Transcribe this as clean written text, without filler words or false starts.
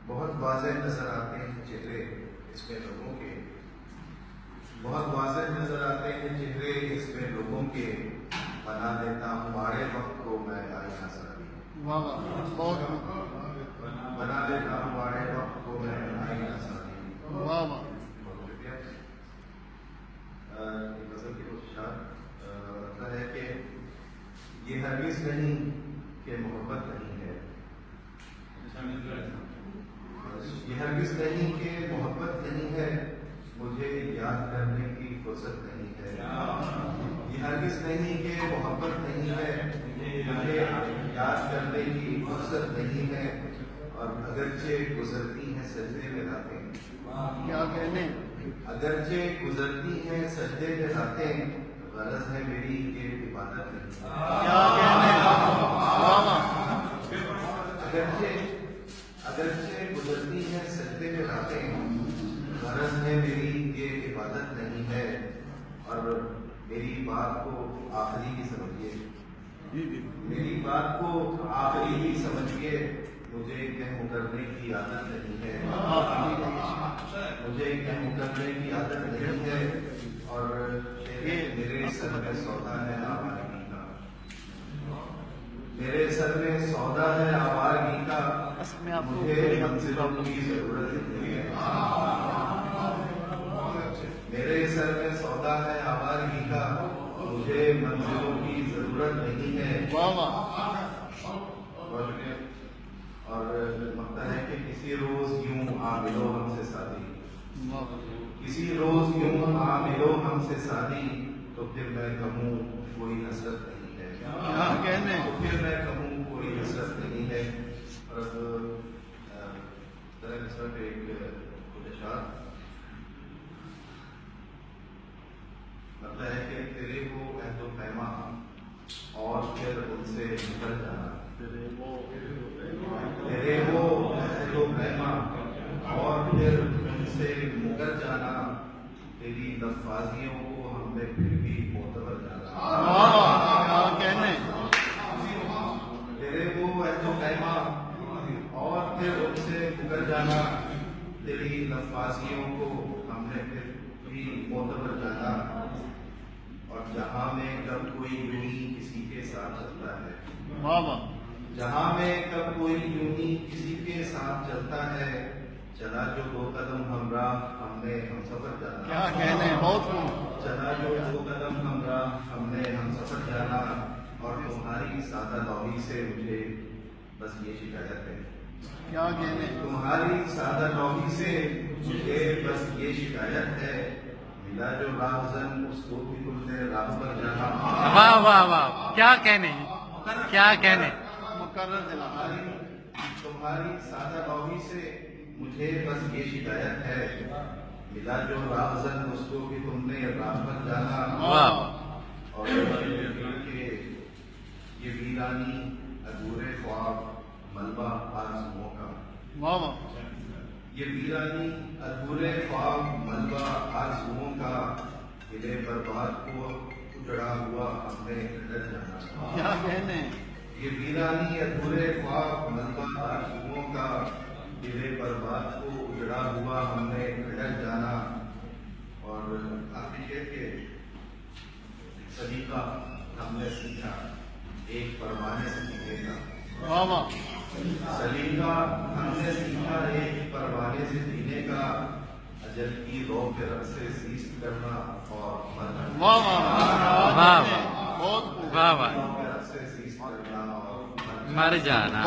بہت واضح نظر آتے ہیں چہرے اس میں لوگوں کے، بہت واضح نظر آتے ہیں چہرے اس میں لوگوں کے، بنا لیتا ہوں بارے وقت کو میں آئینہ ساری، بنا لیتا ہوں بارے وقت کو میں آئینہ ساری۔ بہت شکریہ۔ غزل کی کوششات مطلب ہے کہ یہ ہرگز نہیں کہ محبت نہیں ہے، یہ ہرگز نہیں کہ محبت نہیں ہے، مجھے یاد کرنے کی فرصت نہیں ہے، یہ ہرگز نہیں کہ محبت نہیں ہے، مجھے یاد کرنے کی فرصت نہیں ہے، اور اگرچہ گزرتی ہیں سجدے میں راتیں، کیا کہنے، اگرچہ گزرتی ہیں سجدے میں راتیں، غرض ہے میری یہ عبادت نہیں، کیا کہنے، اگرچہ گزرتی ہیں سجدے میں راتیں، غرض ہے میری یہ عبادت نہیں ہے، اور میری بات کو آخری ہی سمجھیے، میری بات کو آخری ہی سمجھیے، مجھے کہہ مکرنے کی عادت نہیں ہے، مجھے کہہ مکرنے کی عادت نہیں ہے، اور میرے سر میں سودا ہے آوارگی کا، میرے سر میں سودا ہے آوارگی کا، مجھے منزلوں کی ضرورت نہیں ہے، میرے سر میں سودا ہے آوارگی کا، مجھے منزلوں کی ضرورت نہیں ہے، اور مقصد ہے کہ کسی روز یوں آ ملو ہم سے سادی، کسی روز یوں آ ملو ہم سے سادی، تو پھر میں کہوں کوئی حسرت نہیں ہے، تو پھر میں کہوں کوئی حسرت نہیں ہے۔ اور طرح ایک خدشات مطلب ہے کہ تیرے وہ عہد و پیما اور پھر ان سے نکل جانا، تیرے وہ عہد و پیما اور پھر ان سے مکر جانا، تیری لفاظیوں کو ہم نے پھر بھی معتبر جانا، تیرے وہ عہد و پیما اور پھر ان سے مکر جانا، تیری لفاظیوں کو ہم نے پھر بھی معتبر جانا، اور جہاں میں کب کوئی یوں ہی کسی کے ساتھ چلتا ہے، جہاں میں کب کوئی یوں ہی کسی کے ساتھ چلتا ہے، چلا جو دو قدم ہمراہ ہم نے ہم سفر جانا، چلا جو دو قدم ہمراہ ہم نے ہم سفر جانا، اور تمہاری سادہ لوحی سے مجھے بس یہ شکایت ہے، تمہاری سادہ لوحی سے مجھے بس یہ شکایت ہے، ملا جو راہزن اس کو بھی تم نے راہ پر جانا، واہ واہ واہ، کیا کہنے، کیا کہنے، تمہاری سادہ لوحی سے مجھے بس یہ شکایت ہے، ملا جو راہزن اس کو بھی تم نے راہ پر جانا، اور یہ ویرانی ادھورے خواب ملبہ آرزوؤں کا، یہ ویرانی ادھورے خواب ملبہ آرزوؤں کا، دلے برباد کو اجڑا ہوا ہم نے گھر جانا، یہ ویرانی ادھورے خواب ملبہ آرزوؤں کا، دلے برباد کو اجڑا ہوا ہم نے گھر جانا، اور آخری ہے کہ سلیقہ ہم نے سیکھا ایک پروانے سے جینے کا، سلیقہ ہم نے سیکھا ایک پروانے سے جینے کا، اجل کی رو کے رب سے سیست کرنا اور مر جانا، مر جانا،